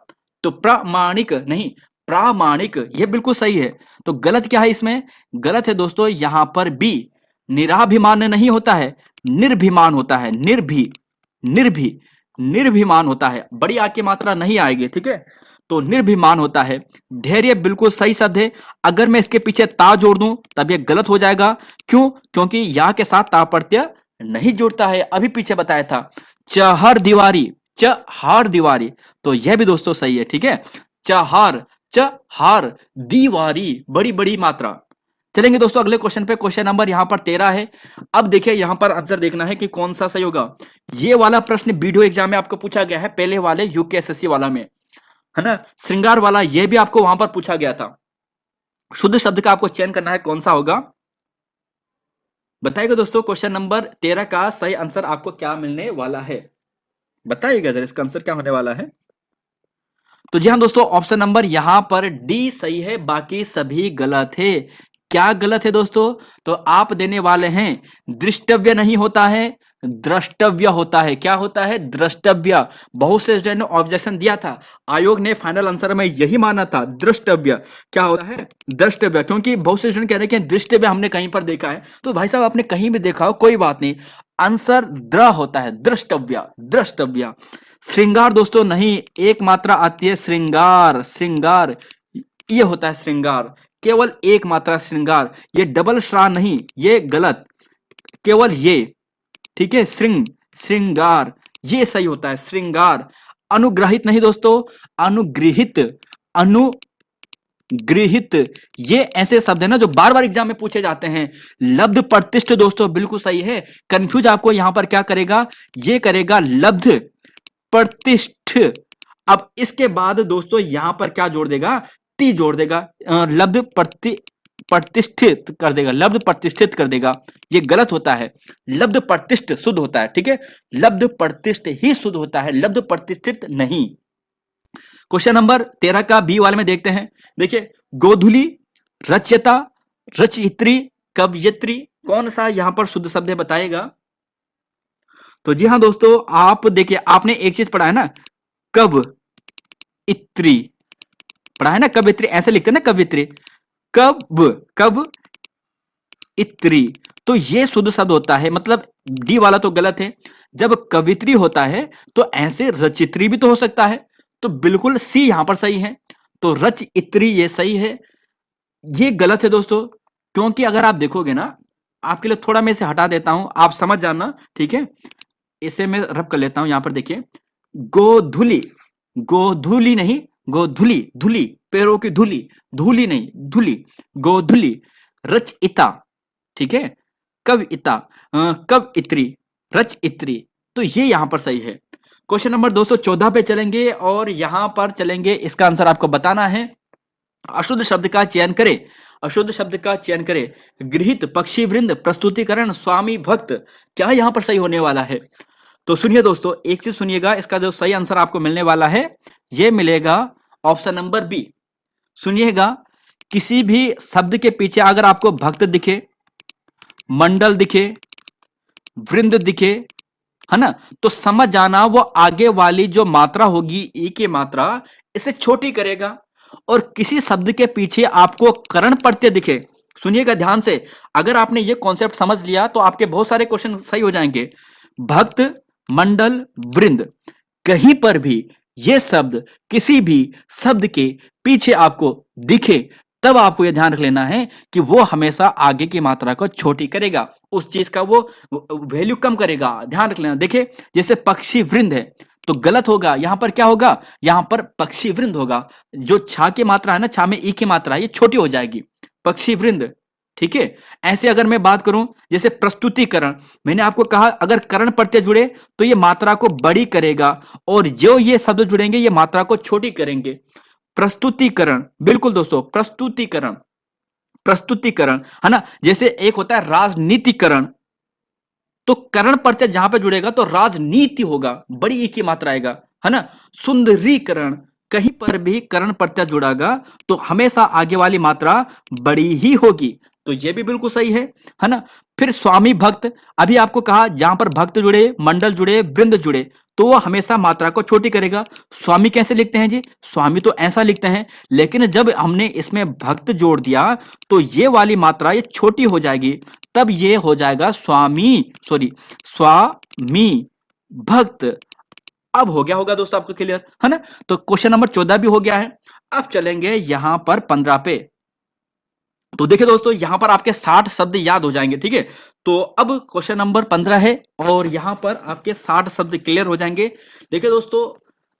तो प्रामाणिक नहीं, प्रामाणिक, ये बिल्कुल सही है। तो गलत क्या है इसमें? गलत है दोस्तों यहां पर बी, निराभिमान नहीं होता है, निर्भिमान होता है, निर्भिमान होता है, बड़ी आ की मात्रा नहीं आएगी। ठीक है, तो निर्भिमान होता है। धैर्य बिल्कुल सही शब्द है। अगर मैं इसके पीछे ता जोड़ दूं तब ये गलत हो जाएगा। क्यों? क्योंकि या के साथ ता प्रत्यय नहीं जुड़ता है, अभी पीछे बताया था। चहर दीवारी, चहार दीवारी, तो यह भी दोस्तों सही है। ठीक है, चहार दीवारी, बड़ी बड़ी मात्रा। चलेंगे दोस्तों अगले क्वेश्चन पे। क्वेश्चन नंबर यहां पर 13 है। अब देखिए यहां पर आंसर देखना है कि कौन सा सही होगा। ये वाला प्रश्न वीडियो एग्जाम में आपको पूछा गया है, पहले वाले यूकेएसएससी वाला में, है ना। श्रृंगार वाला ये भी आपको वहां पर पूछा गया था। शुद्ध शब्द का आपको चयन करना है, कौन सा होगा बताइएगा दोस्तों। क्वेश्चन नंबर 13 का सही आंसर आपको क्या मिलने वाला है, बताइएगा जरा, इसका आंसर क्या होने वाला है। तो जी हाँ दोस्तों, ऑप्शन नंबर यहां पर डी सही है, बाकी सभी गलत है। क्या गलत है दोस्तों? तो आप देने वाले हैं दृष्टव्य नहीं होता है, द्रष्टव्य होता है। क्या होता है? द्रष्टव्य। बहुत से स्टूडेंट ने ऑब्जेक्शन दिया था, आयोग ने फाइनल आंसर में यही माना था, दृष्टव्य। क्या होता है? द्रष्टव्य। क्योंकि बहुत से स्टूडेंट कह रहे हैं कि दृष्टव्य हमने कहीं पर देखा है, तो भाई साहब आपने कहीं भी देखा हो कोई बात नहीं, आंसर द्र होता है, द्रष्टव्य, द्रष्टव्य। श्रृंगार दोस्तों नहीं, एक मात्रा आती है श्रृंगार, श्रृंगार, ये होता है श्रृंगार, केवल एक मात्रा श्रृंगार, ये डबल श्रा नहीं, ये गलत, केवल ये, ठीक है, श्रृंगार, ये सही होता है श्रृंगार। अनुग्रहित नहीं दोस्तों, अनुगृहित, अनुगृहित, ये ऐसे शब्द है ना जो बार बार एग्जाम में पूछे जाते हैं। लब्ध प्रतिष्ठ दोस्तों बिल्कुल सही है, कंफ्यूज आपको यहां पर क्या करेगा, ये करेगा लब्ध प्रतिष्ठ। अब इसके बाद दोस्तों यहां पर क्या जोड़ देगा, टी जोड़ देगा, लब्ध प्रतिष्ठित कर देगा, लब्ध प्रतिष्ठित कर देगा, ये गलत होता है, लब्ध प्रतिष्ठ शुद्ध होता है, ठीक है, लब्ध प्रतिष्ठ ही शुद्ध होता है, लब्ध प्रतिष्ठित नहीं। क्वेश्चन नंबर 13 का बी वाले में देखते हैं। देखिए, गोधुली, रचयिता, रचयित्री, कवयित्री, कौन सा यहां पर शुद्ध शब्द है बताएगा। तो जी हाँ दोस्तों, आप देखिए, आपने एक चीज पढ़ा है ना, कवयित्री पढ़ा है ना, कवयित्री ऐसे लिखते हैं ना, कवयित्री, कब इत्री, तो ये शुद्ध शब्द होता है, मतलब डी वाला तो गलत है। जब कवित्री होता है तो ऐसे रचित्री भी तो हो सकता है, तो बिल्कुल सी यहां पर सही है, तो रच इत्री ये सही है, ये गलत है दोस्तों, क्योंकि अगर आप देखोगे ना, आपके लिए थोड़ा मैं इसे हटा देता हूं, आप समझ जाना, ठीक है, इसे मैं रब कर लेता हूं। यहां पर देखिए, गोधुली, गोधुली नहीं, गोधुली, धुली, पैरों की धुली, धूली नहीं, धुली, गोधुली, रचयिता, ठीक है, कविता, कवयित्री, रचयित्री, तो ये यहां पर सही है। क्वेश्चन नंबर 214 पे चलेंगे और यहां पर चलेंगे, इसका आंसर आपको बताना है। अशुद्ध शब्द का चयन करें, अशुद्ध शब्द का चयन करें। गृहित, पक्षी वृंद, प्रस्तुतिकरण, स्वामी भक्त, क्या यहां पर सही होने वाला है। तो सुनिए दोस्तों, एक चीज सुनिएगा, इसका जो सही आंसर आपको मिलने वाला है ये मिलेगा ऑप्शन नंबर बी। सुनिएगा, किसी भी शब्द के पीछे अगर आपको भक्त दिखे, मंडल दिखे, वृंद दिखे, है ना, तो समझ जाना वो आगे वाली जो मात्रा होगी ई की मात्रा, इसे छोटी करेगा। और किसी शब्द के पीछे आपको करण प्रत्यय दिखे, सुनिएगा ध्यान से, अगर आपने ये कॉन्सेप्ट समझ लिया तो आपके बहुत सारे क्वेश्चन सही हो जाएंगे। भक्त, मंडल, वृंद, कहीं पर भी ये शब्द किसी भी शब्द के पीछे आपको दिखे, तब आपको यह ध्यान रख लेना है कि वो हमेशा आगे की मात्रा को छोटी करेगा, उस चीज का वो वैल्यू कम करेगा, ध्यान रख लेना। देखिए, जैसे पक्षी वृंद है तो गलत होगा, यहां पर क्या होगा, यहां पर पक्षी वृंद होगा, जो छा की मात्रा है ना, छा में ई की मात्रा ये छोटी हो जाएगी, पक्षी वृंद, ठीक है। ऐसे अगर मैं बात करूं, जैसे प्रस्तुतिकरण, मैंने आपको कहा अगर करण प्रत्यय जुड़े तो ये मात्रा को बड़ी करेगा, और जो ये शब्द जुड़ेंगे ये मात्रा को छोटी करेंगे। प्रस्तुतिकरण, बिल्कुल दोस्तों, प्रस्तुतिकरण, प्रस्तुतिकरण, है ना। जैसे एक होता है राजनीतिकरण, तो करण प्रत्यय जहां पे जुड़ेगा तो राजनीति होगा, बड़ी ई की मात्रा आएगा, है ना। सुंदरीकरण, कहीं पर भी करण प्रत्यय जुड़ेगा तो हमेशा आगे वाली मात्रा बड़ी ही होगी, तो ये भी बिल्कुल सही है ना। फिर स्वामी भक्त, अभी आपको कहा जहां पर भक्त जुड़े, मंडल जुड़े, वृंद जुड़े, तो वो हमेशा मात्रा को छोटी करेगा। स्वामी कैसे लिखते हैं जी, स्वामी तो ऐसा लिखते हैं, लेकिन जब हमने इसमें भक्त जोड़ दिया तो ये वाली मात्रा ये छोटी हो जाएगी, तब ये हो जाएगा स्वामी, सॉरी, स्वामी भक्त। अब हो गया होगा दोस्तों आपको क्लियर, है ना। तो क्वेश्चन नंबर 14 भी हो गया है। अब चलेंगे यहां पर 15 पे। तो देखिए दोस्तों, यहां पर आपके 60 शब्द याद हो जाएंगे, ठीक है। तो अब क्वेश्चन नंबर 15 है और यहां पर आपके 60 शब्द क्लियर हो जाएंगे। देखिए दोस्तों,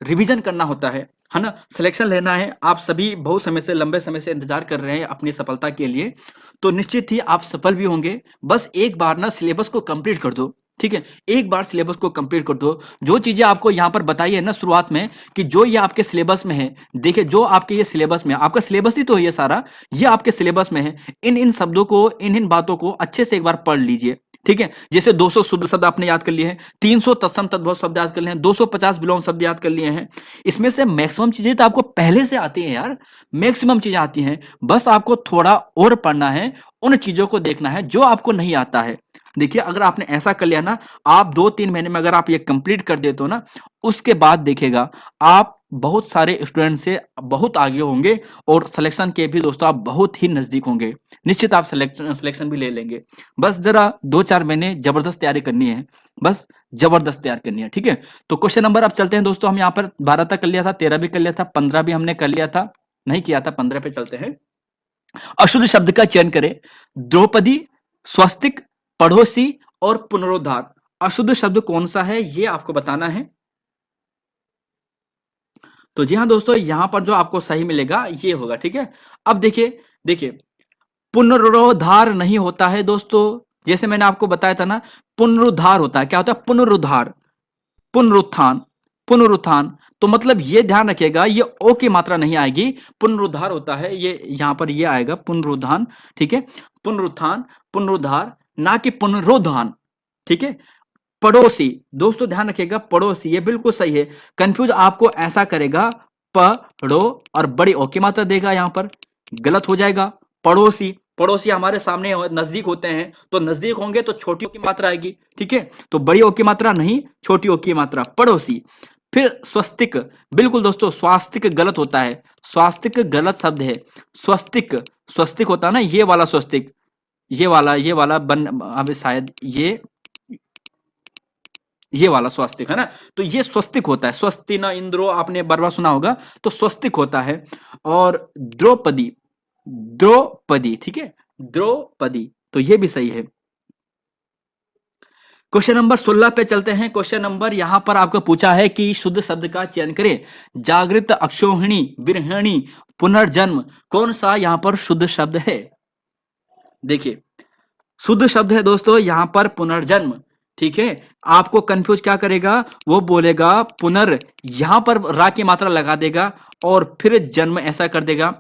रिवीजन करना होता है ना, सिलेक्शन लेना है। आप सभी बहुत समय से, लंबे समय से इंतजार कर रहे हैं अपनी सफलता के लिए, तो निश्चित ही आप सफल भी होंगे। बस एक बार ना सिलेबस को कंप्लीट कर दो, ठीक है, एक बार सिलेबस को कंप्लीट कर दो। जो चीजें आपको यहां पर बताई है ना शुरुआत में, कि जो ये आपके सिलेबस में है, देखिए जो आपके ये सिलेबस में, आपका सिलेबस ही तो है ये सारा, ये आपके सिलेबस में है। इन शब्दों को, इन बातों को अच्छे से एक बार पढ़ लीजिए, ठीक है। जैसे 200 शुद्ध शब्द आपने याद कर लिए हैं, 300 तत्सम तद्भव शब्द याद कर लिए हैं, 250 विलोम शब्द याद कर लिए हैं। इसमें से मैक्सिमम चीजें तो आपको पहले से आती हैं यार, मैक्सिमम चीजें आती हैं, बस आपको थोड़ा और पढ़ना है, उन चीजों को देखना है जो आपको नहीं आता है। देखिए अगर आपने ऐसा कर लिया ना, आप 2-3 महीने में अगर आप ये कंप्लीट कर देते हो ना, उसके बाद देखिएगा आप बहुत सारे स्टूडेंट से बहुत आगे होंगे और सिलेक्शन के भी दोस्तों आप बहुत ही नजदीक होंगे। निश्चित आप सिलेक्शन भी ले लेंगे। बस जरा 2-4 महीने जबरदस्त तैयारी करनी है, बस जबरदस्त तैयार करनी है, ठीक है। तो क्वेश्चन नंबर अब चलते हैं दोस्तों, हम यहाँ पर 12 तक कर लिया था, 13 भी कर लिया था, 15 भी हमने कर लिया था, नहीं किया था, 15 पे चलते हैं। अशुद्ध शब्द का चयन करें। द्रौपदी, स्वस्तिक, पड़ोसी और पुनरुद्धार। अशुद्ध शब्द कौन सा है ये आपको बताना है। तो जी हाँ दोस्तों, यहां पर जो आपको सही मिलेगा ये होगा, ठीक है। अब देखिए देखिए, पुनरुद्धार नहीं होता है दोस्तों, जैसे मैंने आपको बताया था ना, पुनरुद्धार होता है। क्या होता है? पुनरुद्धार, पुनरुत्थान, पुनरुत्थान। तो मतलब ये ध्यान रखिएगा, ये ओ की मात्रा नहीं आएगी, पुनरुद्धार होता है, ये यहां पर ये आएगा पुनरुत्थान, ठीक है। पुनरुत्थान, पुनरुद्धार, ना कि पुनरुत्थान, ठीक है। पड़ोसी, दोस्तों ध्यान रखिएगा, पड़ोसी, ये बिल्कुल सही है। कंफ्यूज आपको ऐसा करेगा, पड़ो और बड़ी ओ की मात्रा देगा, यहां पर गलत हो जाएगा। पड़ोसी, पड़ोसी हमारे सामने नजदीक होते हैं, तो नजदीक होंगे तो छोटी ओ की मात्रा आएगी, ठीक है। तो बड़ी ओ की मात्रा नहीं, छोटी ओ की मात्रा, पड़ोसी। फिर स्वस्तिक, बिल्कुल दोस्तों स्वास्तिक गलत होता है, स्वास्तिक गलत शब्द है। स्वस्तिक, स्वस्तिक होता है ना, ये वाला स्वस्तिक, ये वाला बन, अब शायद ये वाला स्वस्तिक है ना, तो ये स्वस्तिक होता है। स्वस्ति न इंद्रो आपने बार बार सुना होगा, तो स्वस्तिक होता है। और द्रौपदी, द्रौपदी, ठीक है, द्रौपदी, तो ये भी सही है। क्वेश्चन नंबर 16 पे चलते हैं। क्वेश्चन नंबर यहां पर आपको पूछा है कि शुद्ध शब्द का चयन करें। जागृत, अक्षोहिणी, विरहिणी, पुनर्जन्म, कौन सा यहां पर शुद्ध शब्द है? देखिए शुद्ध शब्द है दोस्तों यहां पर पुनर्जन्म, ठीक है। आपको कंफ्यूज क्या करेगा, वो बोलेगा पुनर, यहां पर रा की मात्रा लगा देगा और फिर जन्म ऐसा कर देगा।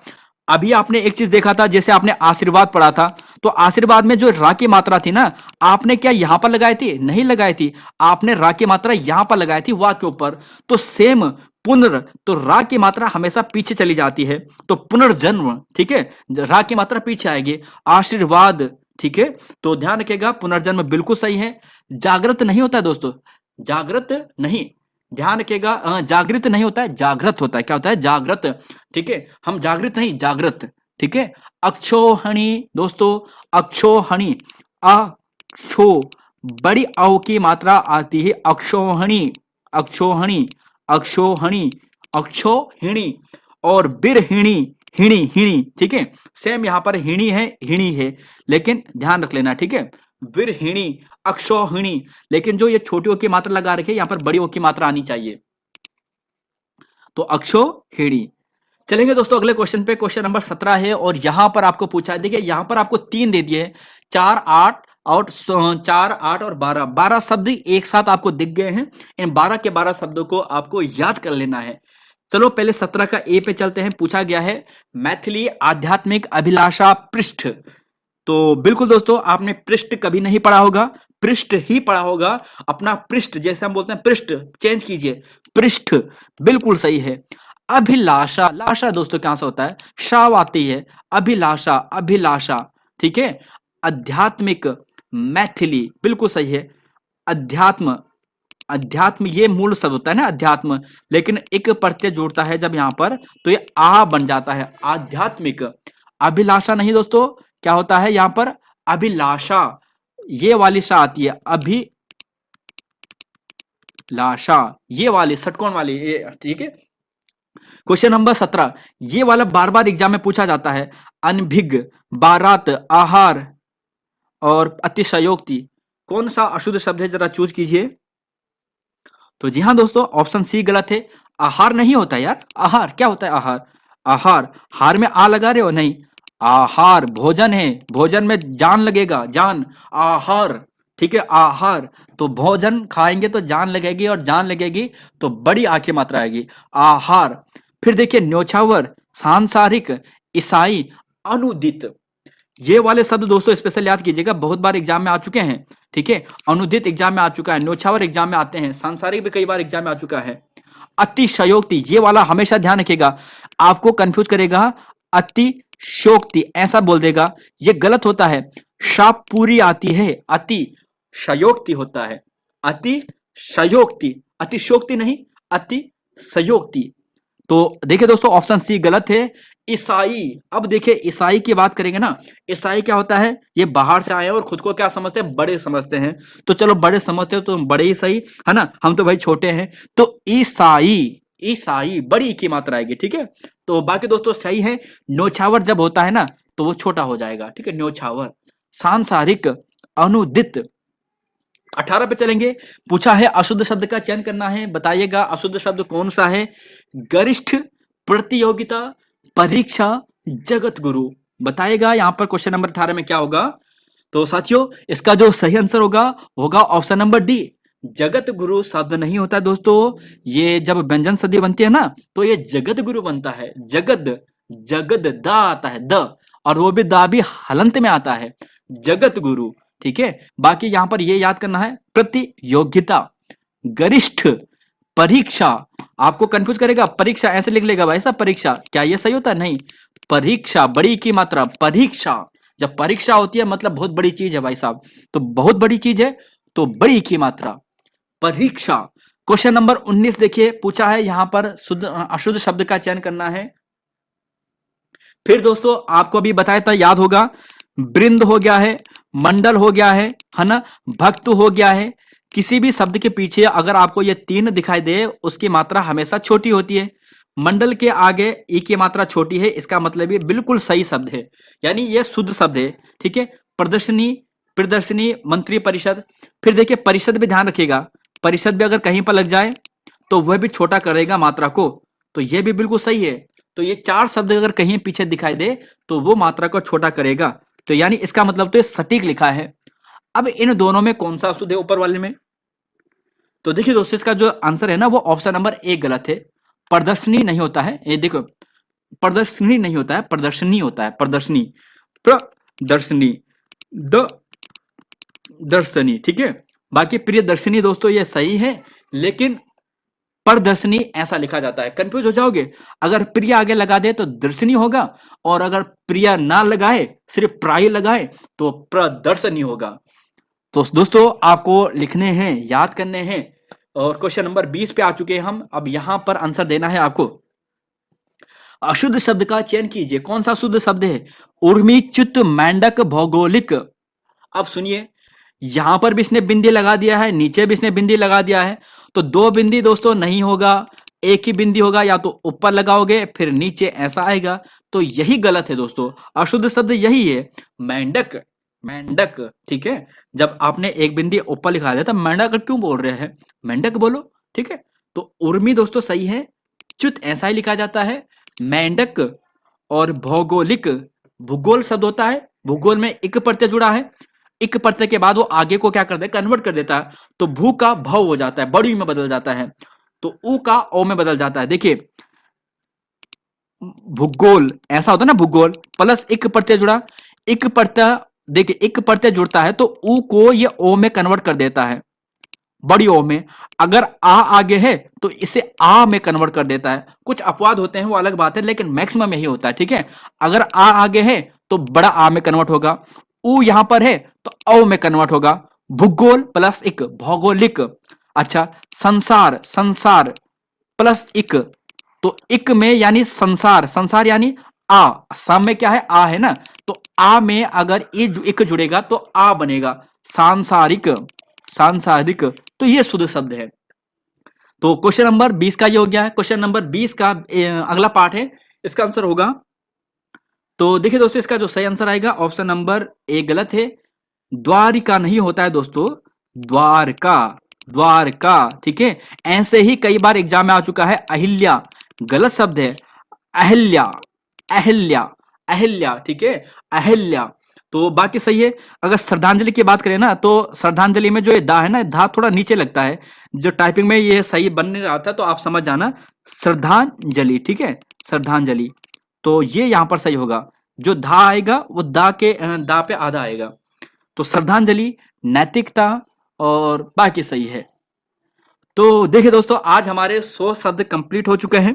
अभी आपने एक चीज देखा था, जैसे आपने आशीर्वाद पढ़ा था, तो आशीर्वाद में जो रा की मात्रा थी ना, आपने क्या यहां पर लगाई थी? नहीं लगाई थी, आपने रा की मात्रा यहां पर लगाई थी, वाह के ऊपर। तो सेम पुनर, तो रा की मात्रा हमेशा पीछे चली जाती है, तो पुनर्जन्म, ठीक है, रा की मात्रा पीछे आएगी। आशीर्वाद, ठीक है, तो ध्यान रखिएगा पुनर्जन्म बिल्कुल सही है। जागृत नहीं होता है दोस्तों, जागृत नहीं, ध्यान रखिएगा, जागृत नहीं होता है, जागृत होता है। क्या होता है? जागृत, ठीक है, हम जागृत नहीं, जागृत, ठीक है। अक्षोहणी दोस्तों, अक्षोहणी, अक्षो, बड़ी औ की मात्रा आती है, अक्षोहणी, अक्षोहणी, अक्षोहणी, अक्षोहिणी। और बिरहिणी, हिणी, हिणी, ठीक है, सेम यहां पर हिणी है, हिणी है, लेकिन ध्यान रख लेना, ठीक है। विरहिणी, अक्षोहिणी, लेकिन जो ये छोटी ओ की मात्रा लगा रखी है, यहां पर बड़ी ओ की मात्रा आनी चाहिए, तो अक्षोहिणी। चलेंगे दोस्तों अगले क्वेश्चन पे। क्वेश्चन नंबर 17 है और यहां पर आपको पूछा है, देखिए यहां पर आपको 3 दे दिए, 4, 8 और 4, 8 और 12, 12 शब्द एक साथ आपको दिख गए हैं। इन 12 के 12 शब्दों को आपको याद कर लेना है। चलो पहले 17 का ए पे चलते हैं। पूछा गया है मैथिली आध्यात्मिक अभिलाषा पृष्ठ। तो बिल्कुल दोस्तों आपने पृष्ठ कभी नहीं पढ़ा होगा, पृष्ठ ही पढ़ा होगा। अपना पृष्ठ, जैसे हम बोलते हैं पृष्ठ, चेंज कीजिए, पृष्ठ, बिल्कुल सही है। अभिलाषा, लाशा दोस्तों कहां से होता है? शाव आती है, अभिलाषा, अभिलाषा, ठीक है। आध्यात्मिक, मैथिली, बिल्कुल सही है। अध्यात्म, अध्यात्म ये मूल शब्द होता है ना, अध्यात्म, लेकिन एक प्रत्यय जोड़ता है जब यहां पर, तो ये आ बन जाता है, आध्यात्मिक। अभिलाषा नहीं दोस्तों, क्या होता है यहां पर? अभिलाषा, ये वाली शा आती है, अभिलाषा, ये वाली षटकोण वाली, ठीक है। क्वेश्चन नंबर 17, ये वाला बार बार एग्जाम में पूछा जाता है। अनभिज्ञ, बारात, आहार और अतिशयोक्ति, कौन सा अशुद्ध शब्द है? जरा चूज कीजिए। तो जी हाँ दोस्तों, ऑप्शन सी गलत है। आहार नहीं होता यार, आहार क्या होता है? आहार, आहार, हार में आ लगा रहे हो? नहीं, आहार भोजन है, भोजन में जान लगेगा, जान, आहार, ठीक है, आहार, तो भोजन खाएंगे तो जान लगेगी, और जान लगेगी तो बड़ी आ की मात्रा आएगी, आहार। फिर देखिए न्योछावर, सांसारिक, ईसाई, अनुदित, ये वाले शब्द दोस्तों स्पेशल याद कीजिएगा, बहुत बार एग्जाम में आ चुके हैं, ठीक है। अनुदित एग्जाम में आ चुका है, न्योछावर एग्जाम में आते हैं, सांसारिक भी कई बार एग्जाम में आ चुका है। अतिशयोक्ति, ये वाला हमेशा ध्यान रखिएगा, आपको कंफ्यूज करेगा। अति शोक्ति ऐसा बोल देगा, ये गलत होता है। शाप पूरी आती है, अति शयोक्ति होता है, अति शयोक्ति, अतिशयोक्ति नहीं, अति सयोक्ति। तो देखिए दोस्तों ऑप्शन सी गलत है। ईसाई, अब देखिए ईसाई की बात करेंगे ना, ईसाई क्या होता है, ये बाहर से आए हैं और खुद को क्या समझते हैं, बड़े समझते हैं। तो चलो बड़े समझते हो तो बड़े ही सही है ना, हम तो भाई छोटे हैं। तो ईसाई, ईसाई बड़ी की मात्रा आएगी, ठीक है। तो बाकी दोस्तों सही है। न्योछावर जब होता है ना तो वो छोटा हो जाएगा, ठीक है, न्योछावर। सांसारिक, अनुदित। 18 पे चलेंगे। पूछा है अशुद्ध शब्द का चयन करना है, बताइएगा अशुद्ध शब्द कौन सा है। गरिष्ठ, प्रतियोगिता, परीक्षा, जगत गुरु। बताइएगा यहां पर क्वेश्चन नंबर 18 में क्या होगा। तो साथियों इसका जो सही आंसर होगा option number D. Jagat Guru शब्द नहीं होता दोस्तों, ये जब व्यंजन संधि बनती है ना तो ये जगत गुरु बनता है। जगद, जगद दा आता है, द, और वो भी दा भी हलंत में आता है, जगत गुरु, ठीक है। बाकी यहां पर ये याद करना है, प्रतियोगिता, गरिष्ठ, परीक्षा। आपको कंफ्यूज करेगा, परीक्षा ऐसे लिख लेगा भाई साहब, परीक्षा क्या ये सही होता है, नहीं, परीक्षा बड़ी की मात्रा, परीक्षा। जब परीक्षा होती है मतलब बहुत बड़ी चीज है भाई साहब, तो बहुत बड़ी चीज है तो बड़ी की मात्रा, परीक्षा। क्वेश्चन नंबर 19 देखिए, पूछा है यहां पर शुद्ध अशुद्ध शब्द का चयन करना है। फिर दोस्तों आपको अभी बताया था, याद होगा, वृंद हो गया है, मंडल हो गया है ना, भक्त हो गया है। किसी भी शब्द के पीछे अगर आपको ये तीन दिखाई दे उसकी मात्रा हमेशा छोटी होती है। मंडल के आगे ई की मात्रा छोटी है, इसका मतलब ये बिल्कुल सही शब्द है, यानी ये शुद्ध शब्द है, ठीक है। प्रदर्शनी, प्रदर्शनी, मंत्री परिषद। फिर देखिए परिषद भी ध्यान रखिएगा, परिषद भी अगर कहीं पर लग जाए तो वह भी छोटा करेगा मात्रा को, तो यह भी बिल्कुल सही है। तो ये चार शब्द अगर कहीं पीछे दिखाई दे तो वो मात्रा को छोटा करेगा, तो यानी इसका मतलब तो ये सटीक लिखा है। अब इन दोनों में कौन सा शुद्ध है ऊपर वाले में। तो देखिए दोस्तों इसका जो आंसर है ना वो ऑप्शन नंबर ए गलत है। प्रदर्शनी नहीं होता है, ये देखो प्रदर्शनी नहीं होता है, प्रदर्शनी होता है, प्रदर्शनी, प्रदर्शनी, द दर्शनी, ठीक है। बाकी प्रियदर्शनी दोस्तों ये सही है, लेकिन प्रदर्शनी ऐसा लिखा जाता है, कंफ्यूज हो जाओगे। अगर प्रिय आगे लगा दे तो दर्शनी होगा, और अगर प्रिय ना लगाए सिर्फ प्राय लगाए तो प्रदर्शनी होगा। तो दोस्तों आपको लिखने हैं, याद करने हैं, और क्वेश्चन नंबर 20 पे आ चुके हैं हम। अब यहां पर आंसर देना है आपको। अशुद्ध शब्द का चयन कीजिए, कौन सा शुद्ध शब्द है। उर्मी, च्युत, मेंढक, भौगोलिक। अब सुनिए, यहां पर भी इसने बिंदी लगा दिया है, नीचे भी इसने बिंदी लगा दिया है, तो दो बिंदी दोस्तों नहीं होगा, एक ही बिंदी होगा, या तो ऊपर लगाओगे फिर नीचे ऐसा आएगा, तो यही गलत है दोस्तों। अशुद्ध शब्द यही है, मेंढक, मेंढक, ठीक है। जब आपने एक बिंदी ऊपर लिखा दिया तो मेंढक क्यों बोल रहे हैं, मेंढक बोलो, ठीक है। तो उर्मी दोस्तों सही है, च्युत ऐसा ही लिखा जाता है, मेंढक, और भौगोलिक, भूगोल शब्द होता है, भूगोल में इक प्रत्यय जुड़ा है, इक प्रत्यय के बाद वो आगे को क्या कर दे, कन्वर्ट कर देता है, तो भू का भव हो जाता है, बड़ी में बदल जाता है, तो ऊ का ओ में बदल जाता है। देखिए भूगोल ऐसा होता है ना, भूगोल प्लस इक प्रत्यय जुड़ा, इक प्रत्यय, देखिए इक प्रत्यय जुड़ता है तो ऊ को ये ओ में कन्वर्ट कर देता है, बड़ी ओ में। अगर आ आगे है तो इसे आ में कन्वर्ट कर देता है। कुछ अपवाद होते हैं वो अलग बात है, लेकिन मैक्सिमम यही होता है, ठीक है। अगर आ आगे है तो बड़ा आ में कन्वर्ट होगा, ऊ यहां पर है तो औ में कन्वर्ट होगा। भूगोल प्लस इक, भौगोलिक। अच्छा, संसार, संसार प्लस इक, तो इक में यानी संसार, संसार यानी आ, सम में क्या है, आ है ना, तो आ में अगर इक जुड़ेगा तो आ बनेगा, सांसारिक, सांसारिक। तो ये शुद्ध शब्द है। तो क्वेश्चन नंबर 20 का ये हो गया है। क्वेश्चन नंबर 20 का अगला पार्ट है, इसका आंसर होगा, तो देखिए दोस्तों इसका जो सही आंसर आएगा ऑप्शन नंबर ए गलत है, द्वारिका नहीं होता है दोस्तों, द्वारका, द्वारका, ठीक है। ऐसे ही कई बार एग्जाम में आ चुका है, अहिल्या, गलत शब्द है, अहिल्या, अहिल्या, अहिल्या, ठीक है, अहिल्या। तो बाकी सही है। अगर श्रद्धांजलि की बात करें ना तो श्रद्धांजलि में जो ये दा है ना, धा थोड़ा नीचे लगता है, जो टाइपिंग में ये सही बन नहीं रहा था तो आप समझ जाना, श्रद्धांजलि, ठीक है, श्रद्धांजलि। तो ये यहां पर सही होगा, जो धा आएगा वो दा के दा पे आधा आएगा, तो श्रद्धांजलि, नैतिकता, और बाकी सही है। तो देखिए दोस्तों आज हमारे 100 शब्द कंप्लीट हो चुके हैं।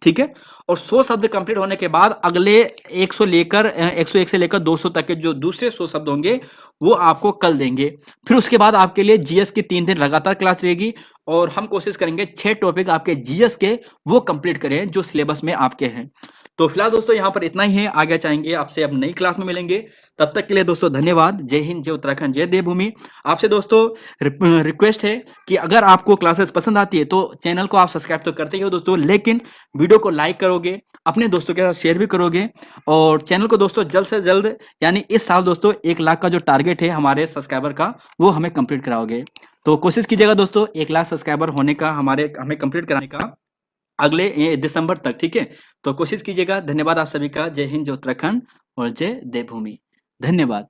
ठीक है। और 100 शब्द कंप्लीट होने के बाद अगले 101 से लेकर 200 तक के जो दूसरे 100 शब्द होंगे वो आपको कल देंगे। फिर उसके बाद आपके लिए जीएस की 3 दिन लगातार क्लास रहेगी और हम कोशिश करेंगे 6 टॉपिक आपके जीएस के वो कंप्लीट करें जो सिलेबस में आपके हैं। तो फिलहाल दोस्तों यहाँ पर इतना ही है, आगे चाहेंगे आपसे अब नई क्लास में मिलेंगे। तब तक के लिए दोस्तों धन्यवाद। जय हिंद, जय उत्तराखंड, जय देवभूमि। आपसे दोस्तों रिक्वेस्ट है कि अगर आपको क्लासेस पसंद आती है तो चैनल को आप सब्सक्राइब तो करते ही हो दोस्तों, लेकिन वीडियो को लाइक करोगे, अपने दोस्तों के साथ शेयर भी करोगे और चैनल को दोस्तों जल्द से जल्द यानी इस साल दोस्तों 1 लाख का जो टारगेट है हमारे सब्सक्राइबर का वो हमें कंप्लीट कराओगे। तो कोशिश कीजिएगा दोस्तों 1 लाख सब्सक्राइबर होने का हमें कंप्लीट कराने का अगले दिसंबर तक, ठीक है। तो कोशिश कीजिएगा। धन्यवाद आप सभी का। जय हिंद, जय उत्तराखंड और जय देवभूमि। धन्यवाद।